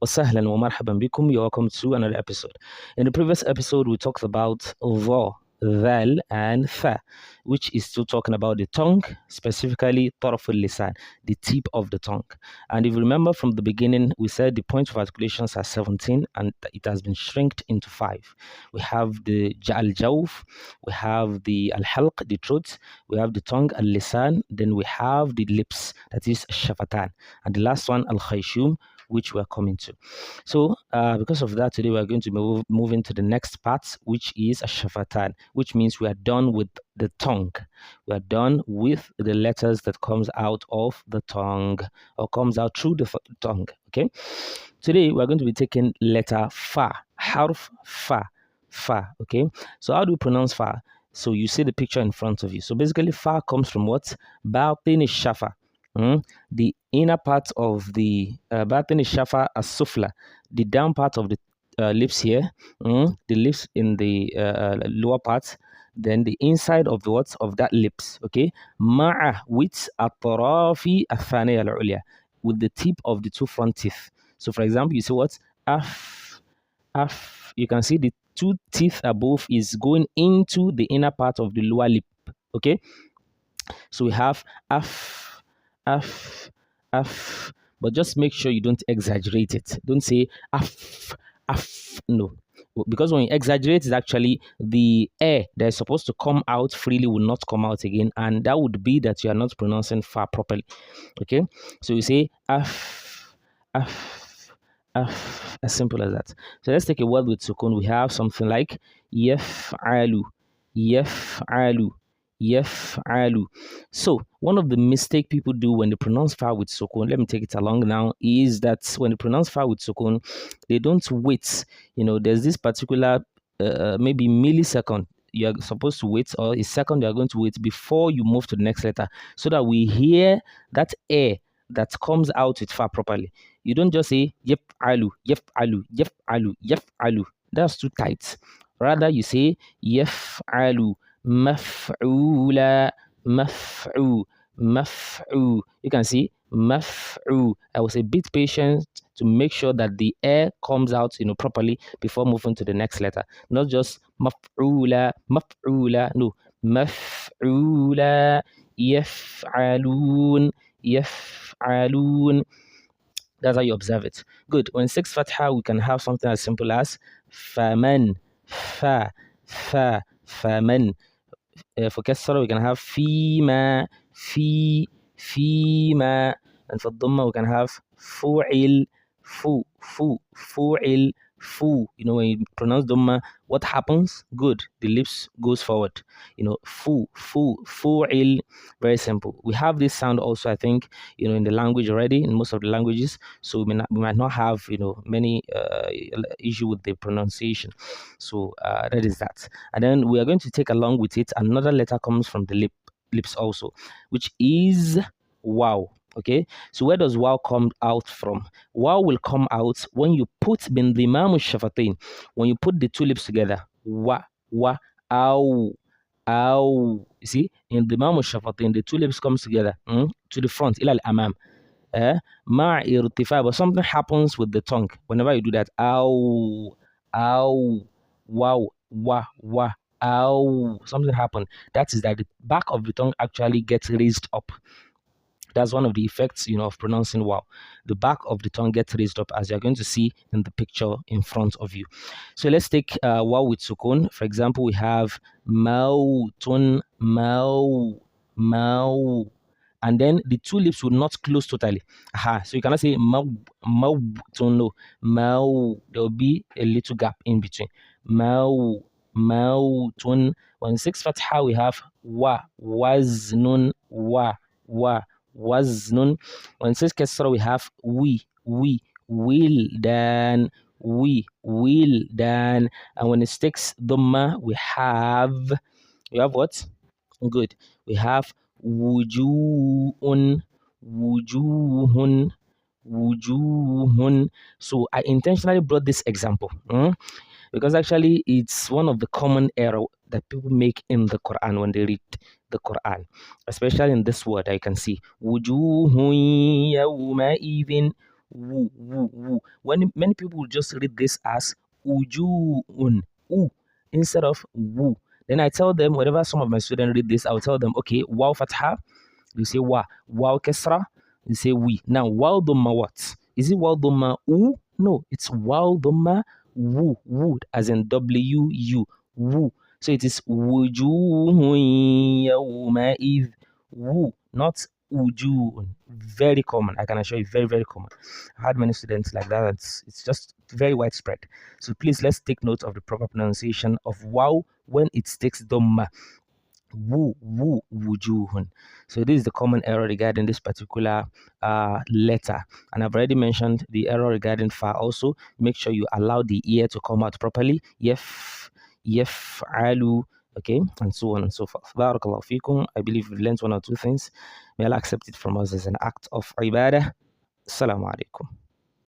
Wasahlan wa marhaban bikum. You're welcome to another episode. In the previous episode, we talked about dha, dhal, and fa, which is still talking about the tongue, specifically taraf al-lisan, the tip of the tongue. And if you remember from the beginning, we said the points of articulations are 17 and it has been shrinked into 5. We have the al-jawf, we have the al-halq, the throat, we have the tongue, al-lisan, then we have the lips, that is shafatan, and the last one, al-khayshum, which we're coming to. So because of that, today we're going to move into the next part, which is a shafatan, which means we are done with the tongue. We are done with the letters that comes out of the tongue or comes out through the tongue. Okay. Today we're going to be taking letter fa, harf fa, fa. Okay. So how do we pronounce fa? So you see the picture in front of you. So basically, fa comes from what? Batin shafa. The inner part of the batin shafa as-sufla, the down part of the lips here, the lips in the lower part, then the inside of the what of that lips, okay, ma'a with atrafi athaniya al-ulya, with the tip of the two front teeth. So for example, you see what af, you can see the two teeth above is going into the inner part of the lower lip, okay. So we have af, but just make sure you don't exaggerate it. Don't say af, no, because when you exaggerate, it's actually the air that is supposed to come out freely will not come out again, and that would be that you are not pronouncing fa properly. Okay, so you say af, as simple as that. So let's take a word with sukun. We have something like yaf'alu, yaf'alu. So one of the mistake people do when they pronounce fa with sukun, let me take it along now, is that when they pronounce fa with sukun, they don't wait. There's this particular maybe millisecond you are supposed to wait, or a second you are going to wait before you move to the next letter, so that we hear that air that comes out with fa properly. You don't just say yaf'alu, yaf'alu, yaf'alu, yaf'alu. That's too tight. Rather, you say yaf'alu, maf'ula, maf'u. You can see maf'u. I was a bit patient to make sure that the air comes out, properly before moving to the next letter. Not just maf'ula, no, maf'ula, yaf'alun, yaf'alun. That's how you observe it. Good. When 6 fatha, we can have something as simple as faman, faman. For kasra, we can have fima, fima. And for dhamma, we can have fu'il, fu'il, fu. When you pronounce dhamma, what happens? Good. The lips goes forward. Fu'il. Very simple. We have this sound also, I think, in the language already, in most of the languages. So we might not have, many issue with the pronunciation. So that is that. And then we are going to take along with it another letter comes from the lips also, which is wow. Okay, so where does wow come out from? Wow will come out when you put bindimamu shafatain, when you put the two lips together. Wa, ow. You see, in the mamu shafatain, the two lips comes together to the front, ila al-amam. Ma irtifa, but something happens with the tongue whenever you do that. Ow, wow, wa, ow. Something happened. That is that the back of the tongue actually gets raised up. That's one of the effects, of pronouncing wow. The back of the tongue gets raised up, as you're going to see in the picture in front of you. So let's take wow with sukun. For example, we have mautun, mau. And then the two lips will not close totally. So you cannot say mautun, no. Mau. There will be a little gap in between. Mautun. When 6 fatha, we have wa, waznun, wa. Waznun. When it says kasra, we have we, wildan, wildan. And when it takes dhamma, we have what? Good. We have wujuhun. So I intentionally brought this example because actually it's one of the common error that people make in the Quran when they read the Quran, especially in this word. I can see wujuhun yawma idhin, woo, woo, woo. When many people will just read this as ujuun, u, instead of woo. Then I tell them, whenever some of my students read this, I'll tell them, okay, waw fatha, you say wa, waw kesra, you say we. Now, waw dhamma what? Is it waw dhamma u? No, it's waw dhamma woo, wood, as in W-U, woo. So it is wujuhun yawma'idh, woo, not wujuhun. Very common. I can assure you, very, very common. I had many students like that. It's just very widespread. So please, let's take note of the proper pronunciation of wow when it takes dhamma. Woo, woo, wujuhun. So this is the common error regarding this particular letter. And I've already mentioned the error regarding fa also. Make sure you allow the ear to come out properly. Yaf'alu, okay, and so on and so forth. Barakallahu fikum. I believe we've learned one or two things. May Allah accept it from us as an act of ibadah. Assalamu alaikum.